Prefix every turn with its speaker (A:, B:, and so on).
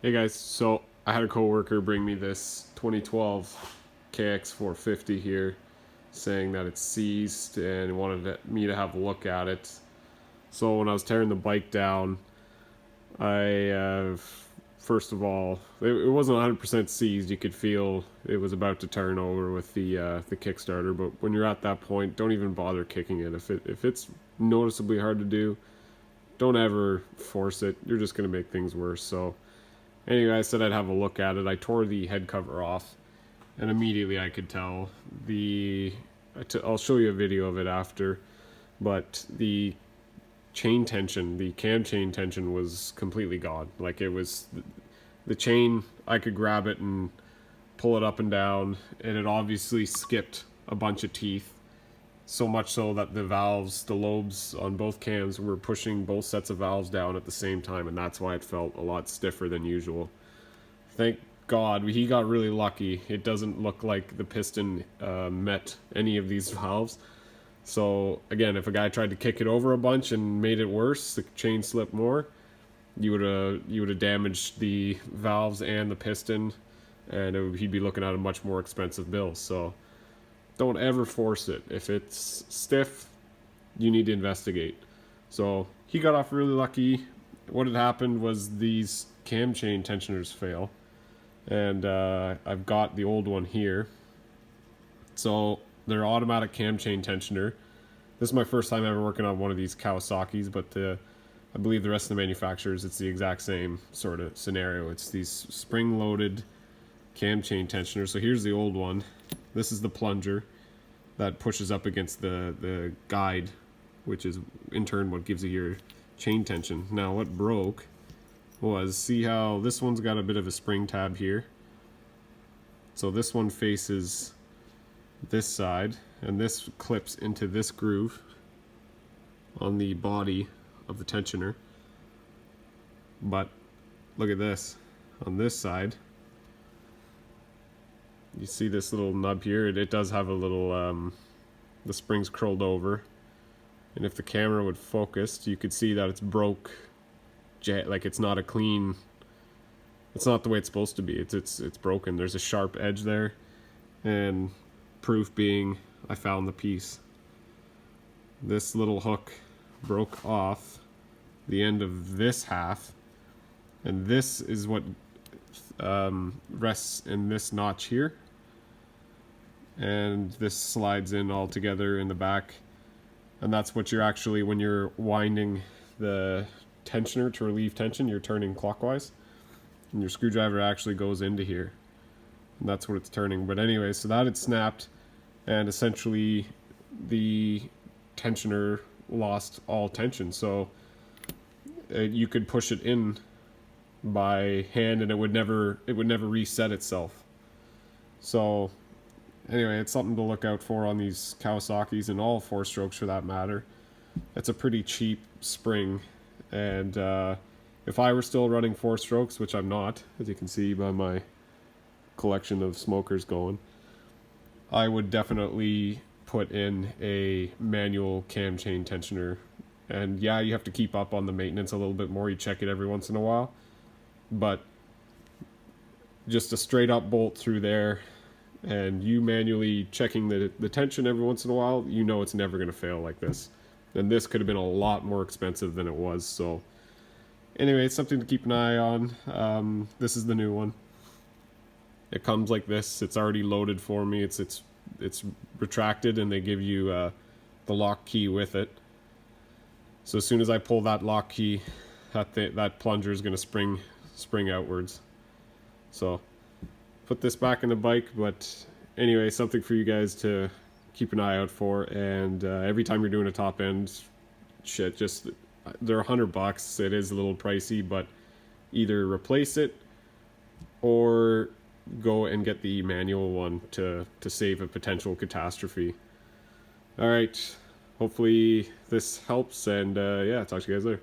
A: Hey guys, so I had a coworker bring me this 2012 KX450 here, saying that it's seized and wanted me to have a look at it. So when I was tearing the bike down, I first of all, it wasn't 100% seized. You could feel it was about to turn over with the Kickstarter. But when you're at that point, don't even bother kicking it. If it's noticeably hard to do, don't ever force it. You're just gonna make things worse. So anyway, I said I'd have a look at it. I tore the head cover off, and immediately I could tell I'll show you a video of it after, but the chain tension, the cam chain tension was completely gone. Like it was the chain, I could grab it and pull it up and down, and it obviously skipped a bunch of teeth. So much so that the valves, the lobes on both cams were pushing both sets of valves down at the same time, and that's why it felt a lot stiffer than usual. Thank God he got really lucky. It doesn't look like the piston met any of these valves. So again, if a guy tried to kick it over a bunch and made it worse, the chain slipped more, you would have damaged the valves and the piston, and he'd be looking at a much more expensive bill. So don't ever force it. If it's stiff, you need to investigate. So he got off really lucky. What had happened was these cam chain tensioners fail, and I've got the old one here. So they're automatic cam chain tensioner. This is my first time ever working on one of these Kawasaki's, but I believe the rest of the manufacturers, it's the exact same sort of scenario. It's these spring-loaded cam chain tensioners. So here's the old one. This is the plunger that pushes up against the guide, which is in turn what gives you your chain tension. Now what broke was, see how this one's got a bit of a spring tab here? So this one faces this side, and this clips into this groove on the body of the tensioner. But look at this, on this side, you see this little nub here, it does have a little, the spring's curled over, and if the camera would focus, you could see that it's broke, like it's not a clean, it's not the way it's supposed to be, it's broken. There's a sharp edge there, and proof being I found the piece. This little hook broke off the end of this half, and this is what rests in this notch here, and this slides in all together in the back, and that's what you're actually, when you're winding the tensioner to relieve tension, you're turning clockwise, and your screwdriver actually goes into here, and that's what it's turning. But anyway, so that had snapped, and essentially the tensioner lost all tension. So you could push it in by hand, and it would never reset itself. So anyway, it's something to look out for on these Kawasaki's, and all four strokes for that matter. It's a pretty cheap spring, and if I were still running four strokes, which I'm not, as you can see by my collection of smokers going, I would definitely put in a manual cam chain tensioner. And yeah, you have to keep up on the maintenance a little bit more. You check it every once in a while, but just a straight up bolt through there, and you manually checking the tension every once in a while, you know it's never going to fail like this. And this could have been a lot more expensive than it was. So anyway, it's something to keep an eye on. This is the new one. It comes like this. It's already loaded for me. It's retracted, and they give you the lock key with it. So as soon as I pull that lock key, that plunger is going to spring outwards. So put this back in the bike. But anyway, something for you guys to keep an eye out for. And every time you're doing a top end, shit, just they're $100. It is a little pricey, but either replace it or go and get the manual one to save a potential catastrophe. All right, hopefully this helps, and yeah, talk to you guys later.